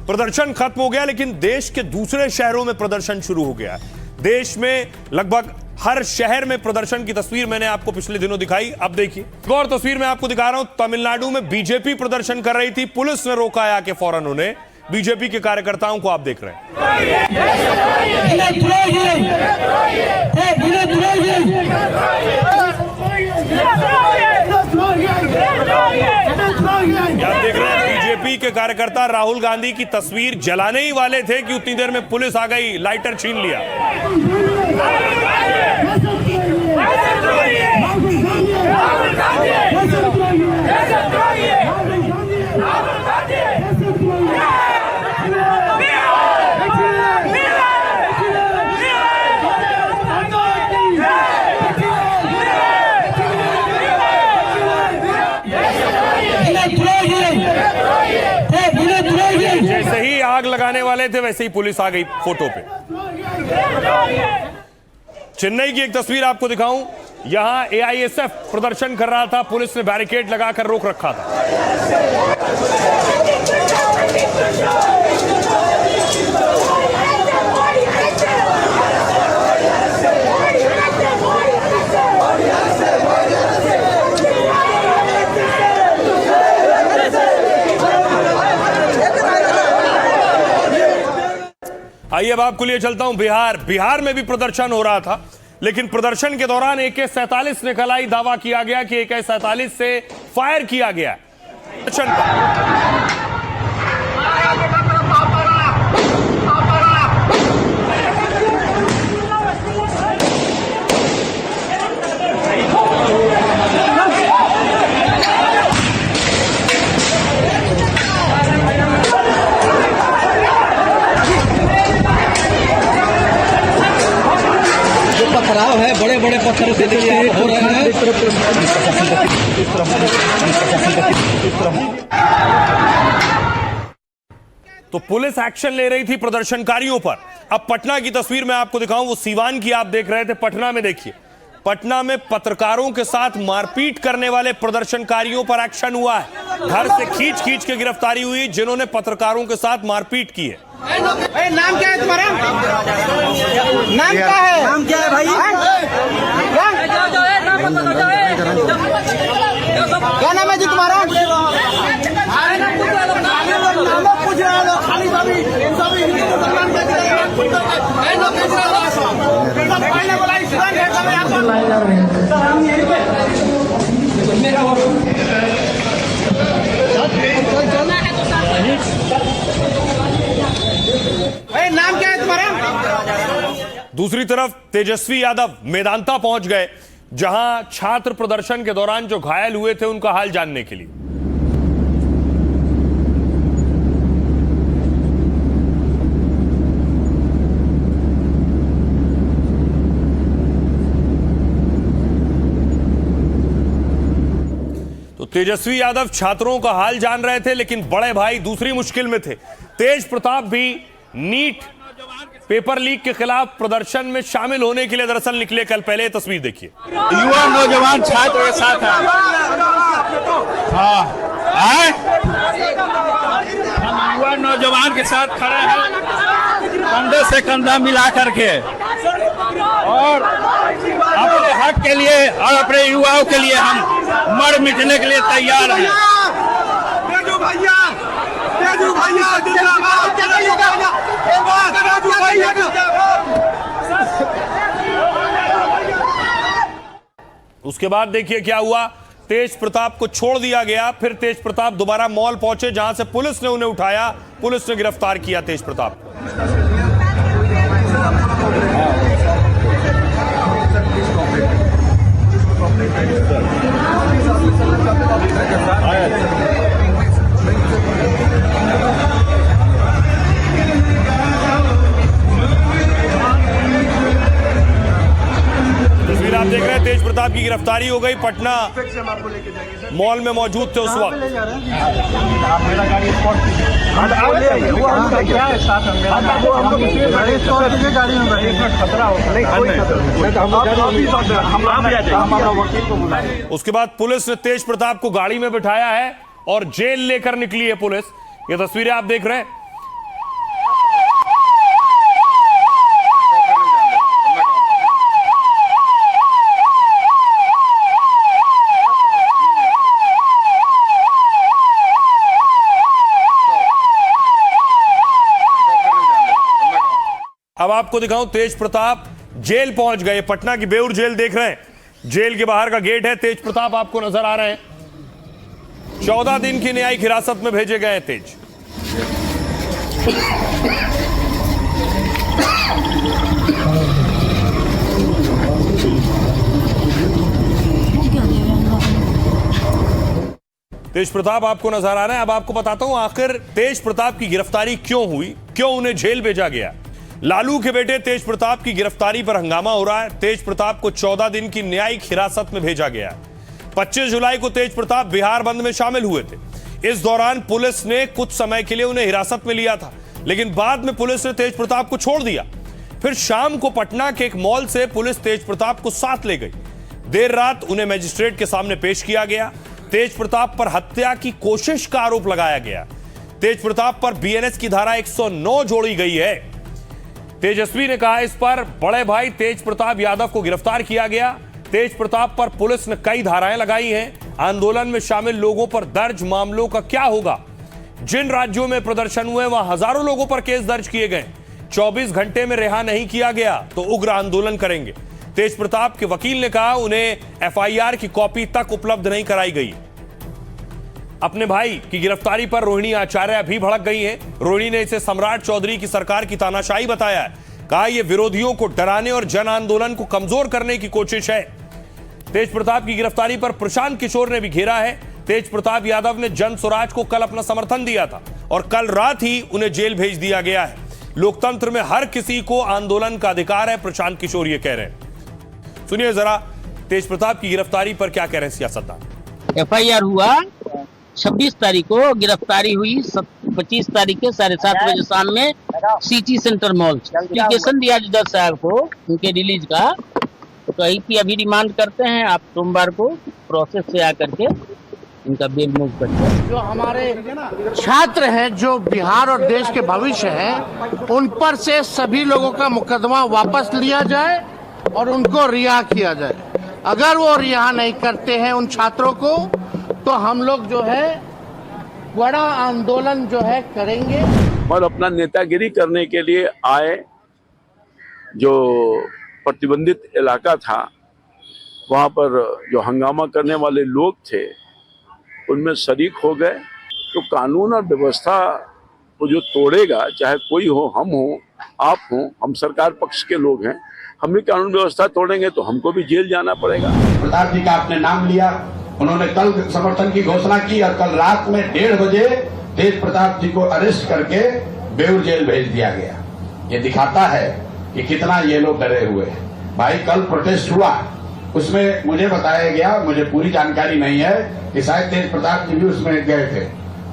प्रदर्शन खत्म हो गया, लेकिन देश के दूसरे शहरों में प्रदर्शन शुरू हो गया। देश में लगभग हर शहर में प्रदर्शन की तस्वीर मैंने आपको पिछले दिनों दिखाई। अब देखिए, एक और तस्वीर मैं आपको दिखा रहा हूं। तमिलनाडु में बीजेपी प्रदर्शन कर रही थी, पुलिस ने रोका आके फौरन उन्हें। बीजेपी के कार्यकर्ताओं को आप देख रहे हैं। आप देख रहे हैं बीजेपी के कार्यकर्ता राहुल गांधी की तस्वीर जलाने ही वाले थे कि उतनी देर में पुलिस आ गई, लाइटर छीन लिया। जैसे ही आग लगाने वाले थे वैसे ही पुलिस आ गई फोटो पे। चेन्नई की एक तस्वीर आपको दिखाऊं। यहां एआईएसएफ प्रदर्शन कर रहा था, पुलिस ने बैरिकेड लगाकर रोक रखा था। आइए अब आपको लिए चलता हूं बिहार में भी प्रदर्शन हो रहा था, लेकिन प्रदर्शन के दौरान AK-47 निकल आई। दावा किया गया कि AK-47 से फायर किया गया प्रदर्शन पर। पथराव है, बड़े बड़े पत्थर से हो रहे हैं। तो पुलिस एक्शन ले रही थी प्रदर्शनकारियों पर। अब पटना की तस्वीर मैं आपको दिखाऊं, वो सीवान की आप देख रहे थे। पटना में देखिए, पटना में पत्रकारों के साथ मारपीट करने वाले प्रदर्शनकारियों पर एक्शन हुआ है। घर से खींच के गिरफ्तारी हुई जिन्होंने पत्रकारों के साथ मारपीट की है। नाम क्या है तुम्हारा? नाम क्या है? नाम क्या है भाई? क्या नाम है जी तुम्हारा? नाम क्या है तुम्हारा? दूसरी तरफ तेजस्वी यादव मेदांता पहुंच गए, जहां छात्र प्रदर्शन के दौरान जो घायल हुए थे उनका हाल जानने के लिए। तो तेजस्वी यादव छात्रों का हाल जान रहे थे, लेकिन बड़े भाई दूसरी मुश्किल में थे। तेज प्रताप भी नीट पेपर लीक के खिलाफ प्रदर्शन में शामिल होने के लिए दरअसल निकले। कल पहले तस्वीर देखिए। युवा नौजवान छात्र के साथ है। हम युवा नौजवान के साथ खड़े हैं, कंधे से कंधा मिला करके, और अपने हक के लिए और अपने युवाओं के लिए हम मर मिटने के लिए तैयार हैं। उसके बाद देखिए क्या हुआ। तेज प्रताप को छोड़ दिया गया, फिर तेज प्रताप दोबारा मॉल पहुंचे, जहां से पुलिस ने उन्हें उठाया। पुलिस ने गिरफ्तार किया तेज प्रताप को। तस्वीर आप देख रहे हैं, तेज प्रताप की गिरफ्तारी हो गई। पटना मॉल में मौजूद थे उस वक्त। उसके बाद पुलिस ने तेज प्रताप को गाड़ी में बिठाया है और जेल लेकर निकली है पुलिस। ये तस्वीरें आप देख रहे हैं। अब आपको दिखाऊं, तेज प्रताप जेल पहुंच गए। पटना की बेउर जेल देख रहे हैं, जेल के बाहर का गेट है। तेज प्रताप आपको नजर आ रहे हैं। 14 दिन की न्यायिक हिरासत में भेजे गए हैं तेज। तेज प्रताप आपको नजर आ रहा है। अब आपको बताता हूं आखिर तेज प्रताप की गिरफ्तारी क्यों हुई, क्यों उन्हें जेल भेजा गया। लालू के बेटे तेज प्रताप की गिरफ्तारी पर हंगामा हो रहा है। तेज प्रताप को 14 दिन की न्यायिक हिरासत में भेजा गया है। 25 जुलाई को तेज प्रताप बिहार बंद में शामिल हुए थे। इस दौरान पुलिस ने कुछ समय के लिए उन्हें हिरासत में लिया था, लेकिन बाद में पुलिस ने तेज प्रताप को छोड़ दिया। फिर शाम को पटना के एक मॉल से पुलिस तेज प्रताप को साथ ले गई। देर रात उन्हें मजिस्ट्रेट के सामने पेश किया गया। तेज प्रताप पर हत्या की कोशिश का आरोप लगाया गया। तेज प्रताप पर बीएनएस की धारा 109 जोड़ी गई है। तेजस्वी ने कहा, इस पर बड़े भाई तेज प्रताप यादव को गिरफ्तार किया गया। तेज प्रताप पर पुलिस ने कई धाराएं लगाई हैं। आंदोलन में शामिल लोगों पर दर्ज मामलों का क्या होगा? जिन राज्यों में प्रदर्शन हुए वहां हजारों लोगों पर केस दर्ज किए गए। 24 घंटे में रिहा नहीं किया गया तो उग्र आंदोलन करेंगे। तेज प्रताप के वकील ने कहा, उन्हें एफआईआर की कॉपी तक उपलब्ध नहीं कराई गई। अपने भाई की गिरफ्तारी पर रोहिणी आचार्य भी भड़क गई हैं। रोहिणी ने इसे सम्राट चौधरी की सरकार की तानाशाही बताया है। कहा, यह विरोधियों को डराने और जन आंदोलन को कमजोर करने की कोशिश है। तेज प्रताप की गिरफ्तारी पर प्रशांत किशोर ने भी घेरा है। तेज प्रताप यादव ने जन स्वराज को कल अपना समर्थन दिया था और कल रात ही उन्हें जेल भेज दिया गया है। लोकतंत्र में हर किसी को आंदोलन का अधिकार है, प्रशांत किशोर ये कह रहे हैं। सुनिए जरा तेज प्रताप की गिरफ्तारी पर क्या कह रहे हैं सियासतदान। एफआईआर हुआ 26 तारीख को, गिरफ्तारी हुई 25 तारीख के 7:30 बजे शाम में सिटी सेंटर मॉल। एप्लीकेशन दिया जज साहब को उनके रिलीज का, तो कही कि अभी रिमांड करते हैं, आप सोमवार को प्रोसेस से आकर के इनका बेल मूव करते हैं। जो हमारे छात्र हैं, जो बिहार और देश के भविष्य हैं, उन पर से सभी लोगों का मुकदमा वापस लिया जाए और उनको रिहा किया जाए। अगर वो रिहा नहीं करते हैं उन छात्रों को, तो हम लोग जो है बड़ा आंदोलन जो है करेंगे। और अपना नेतागिरी करने के लिए आए। जो प्रतिबंधित इलाका था वहाँ पर जो हंगामा करने वाले लोग थे उनमें शरीक हो गए। तो कानून और व्यवस्था को जो तोड़ेगा, चाहे कोई हो, हम हो, आप हो, हम सरकार पक्ष के लोग हैं, हम भी कानून व्यवस्था तोड़ेंगे तो हमको भी जेल जाना पड़ेगा। प्रताप जी का आपने नाम लिया, उन्होंने कल समर्थन की घोषणा की और कल रात में 1:30 बजे तेज प्रताप जी को अरेस्ट करके बेउर जेल भेज दिया गया। ये दिखाता है कि कितना ये लोग डरे हुए हैं। भाई कल प्रोटेस्ट हुआ, उसमें मुझे बताया गया, मुझे पूरी जानकारी नहीं है कि शायद तेज प्रताप जी भी उसमें गए थे।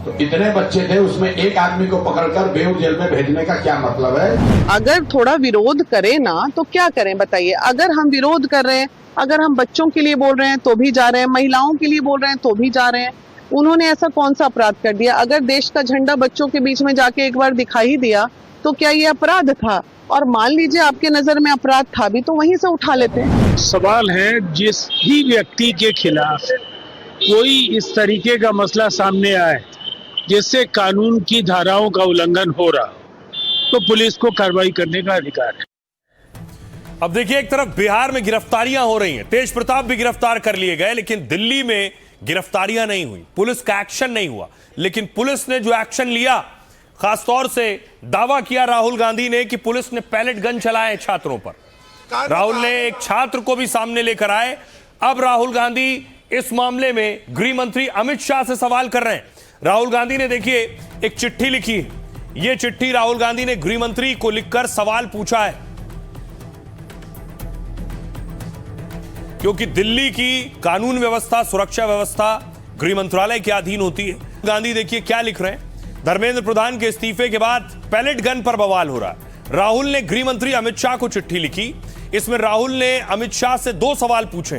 तो इतने बच्चे थे, उसमें एक आदमी को पकड़कर बेउर जेल में भेजने का क्या मतलब है? अगर थोड़ा विरोध करें ना तो क्या करें बताइए। अगर हम विरोध कर रहे हैं, अगर हम बच्चों के लिए बोल रहे हैं तो भी जा रहे हैं, महिलाओं के लिए बोल रहे हैं तो भी जा रहे हैं। उन्होंने ऐसा कौन सा अपराध कर दिया? अगर देश का झंडा बच्चों के बीच में जाके एक बार दिखाई दिया तो क्या ये अपराध था? और मान लीजिए आपके नजर में अपराध था भी तो वहीं से उठा लेते हैं। सवाल है, जिस भी व्यक्ति के खिलाफ कोई इस तरीके का मसला सामने आए जिससे कानून की धाराओं का उल्लंघन हो रहा, तो पुलिस को कार्रवाई करने का अधिकार है। अब देखिए, एक तरफ बिहार में गिरफ्तारियां हो रही हैं, तेज प्रताप भी गिरफ्तार कर लिए गए, लेकिन दिल्ली में गिरफ्तारियां नहीं हुई, पुलिस का एक्शन नहीं हुआ। लेकिन पुलिस ने जो एक्शन लिया, खासतौर से दावा किया राहुल गांधी ने कि पुलिस ने पैलेट गन चलाए छात्रों पर। राहुल ने एक छात्र को भी सामने लेकर आए। अब राहुल गांधी इस मामले में गृह मंत्री अमित शाह से सवाल कर रहे हैं। राहुल गांधी ने देखिए एक चिट्ठी लिखी है। यह चिट्ठी राहुल गांधी ने गृह मंत्री को लिखकर सवाल पूछा है, क्योंकि दिल्ली की कानून व्यवस्था, सुरक्षा व्यवस्था गृह मंत्रालय के अधीन होती है। गांधी देखिए क्या लिख रहे हैं। धर्मेंद्र प्रधान के इस्तीफे के बाद पैलेट गन पर बवाल हो रहा है। राहुल ने गृह मंत्री अमित शाह को चिट्ठी लिखी। इसमें राहुल ने अमित शाह से 2 सवाल पूछे।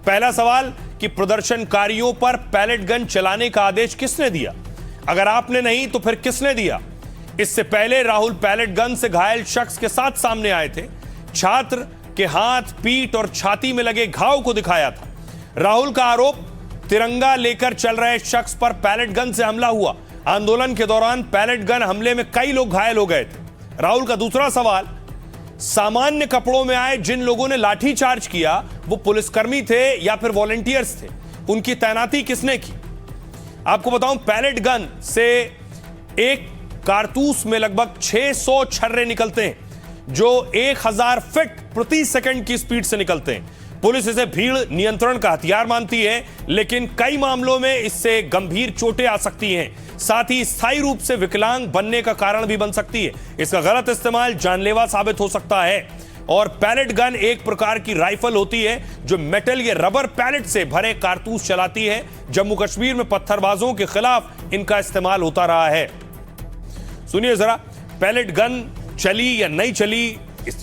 पहला सवाल कि प्रदर्शनकारियों पर पैलेट गन चलाने का आदेश किसने दिया? अगर आपने नहीं तो फिर किसने दिया? इससे पहले राहुल पैलेट गन से घायल शख्स के साथ सामने आए थे। छात्र के हाथ, पीठ और छाती में लगे घाव को दिखाया था। राहुल का आरोप, तिरंगा लेकर चल रहे शख्स पर पैलेट गन से हमला हुआ। आंदोलन के दौरान पैलेट गन हमले में कई लोग घायल हो गए थे। राहुल का दूसरा सवाल, सामान्य कपड़ों में आए जिन लोगों ने लाठीचार्ज किया वो पुलिसकर्मी थे या फिर वॉलंटियर्स थे? उनकी तैनाती किसने की? आपको बताऊं, पैलेट गन से एक कारतूस में लगभग 600 छर्रे निकलते हैं जो 1000 फीट प्रति सेकंड की स्पीड से निकलते हैं। पुलिस इसे भीड़ नियंत्रण का हथियार मानती है, लेकिन कई मामलों में इससे गंभीर चोटें आ सकती हैं, साथ ही स्थायी रूप से विकलांग बनने का कारण भी बन सकती है। इसका गलत इस्तेमाल जानलेवा साबित हो सकता है। और पैलेट गन एक प्रकार की राइफल होती है जो मेटल या रबर पैलेट से भरे कारतूस चलाती है। जम्मू कश्मीर में पत्थरबाजों के खिलाफ इनका इस्तेमाल होता रहा है। सुनिए जरा, पैलेट गन चली या नहीं चली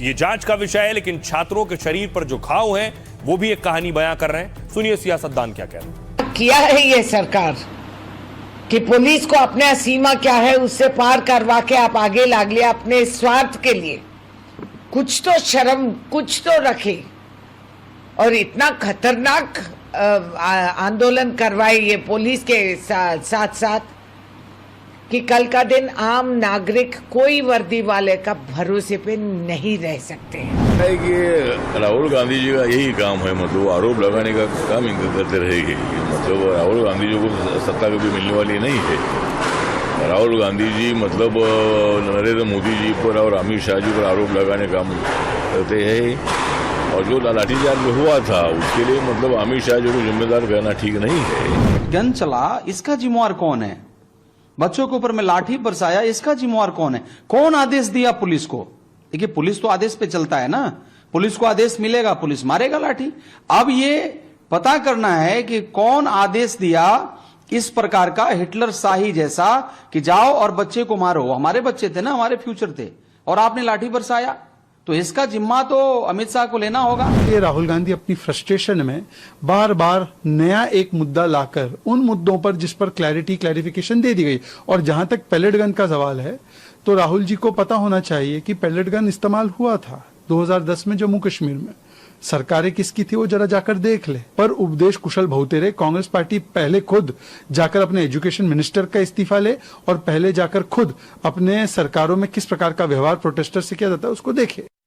ये जांच का विषय है, लेकिन छात्रों के शरीर पर जो घाव हैं वो भी एक कहानी बयां कर रहे हैं। सुनिए सियासतदान क्या कह रहे हैं। किया है ये सरकार कि पुलिस को अपना सीमा क्या है उससे पार करवा के आप आगे लाग लिया अपने स्वार्थ के लिए। कुछ तो शर्म कुछ तो रखे। और इतना खतरनाक आंदोलन करवाए ये पुलिस के साथ साथ कि कल का दिन आम नागरिक कोई वर्दी वाले का भरोसे पे नहीं रह सकते हैं। कि राहुल गांधी जी का यही काम है, मतलब आरोप लगाने का काम इनका करते रहेगी। मतलब राहुल गांधी जी को सत्ता कभी मिलने वाली नहीं है। राहुल गांधी जी मतलब नरेंद्र मोदी जी पर और अमित शाह जी पर आरोप लगाने का काम करते हैं। और जो लाठीचार्ज हुआ था उसके लिए मतलब अमित शाह जी को जिम्मेदार कहना ठीक नहीं है। गन चला, इसका जिम्मेवार कौन है? बच्चों के ऊपर में लाठी बरसाया, इसका जिम्मेवार कौन है? कौन आदेश दिया पुलिस को? देखिए, पुलिस तो आदेश पे चलता है ना। पुलिस को आदेश मिलेगा, पुलिस मारेगा लाठी। अब ये पता करना है कि कौन आदेश दिया इस प्रकार का हिटलर शाही जैसा कि जाओ और बच्चे को मारो। हमारे बच्चे थे ना, हमारे फ्यूचर थे, और आपने लाठी बरसाया, तो इसका जिम्मा तो अमित शाह को लेना होगा। ये राहुल गांधी अपनी फ्रस्ट्रेशन में बार बार नया एक मुद्दा लाकर उन मुद्दों पर जिस पर क्लैरिफिकेशन दे दी गई। और जहां तक पैलेट गन का सवाल है तो राहुल जी को पता होना चाहिए कि पैलेट गन इस्तेमाल हुआ था 2010 में जम्मू कश्मीर में। सरकारें किसकी थी वो जरा जाकर देख ले। पर उपदेश कुशल बहुतेरे कांग्रेस पार्टी पहले खुद जाकर अपने एजुकेशन मिनिस्टर का इस्तीफा ले और पहले जाकर खुद अपने सरकारों में किस प्रकार का व्यवहार प्रोटेस्टर से किया जाता है उसको देखे।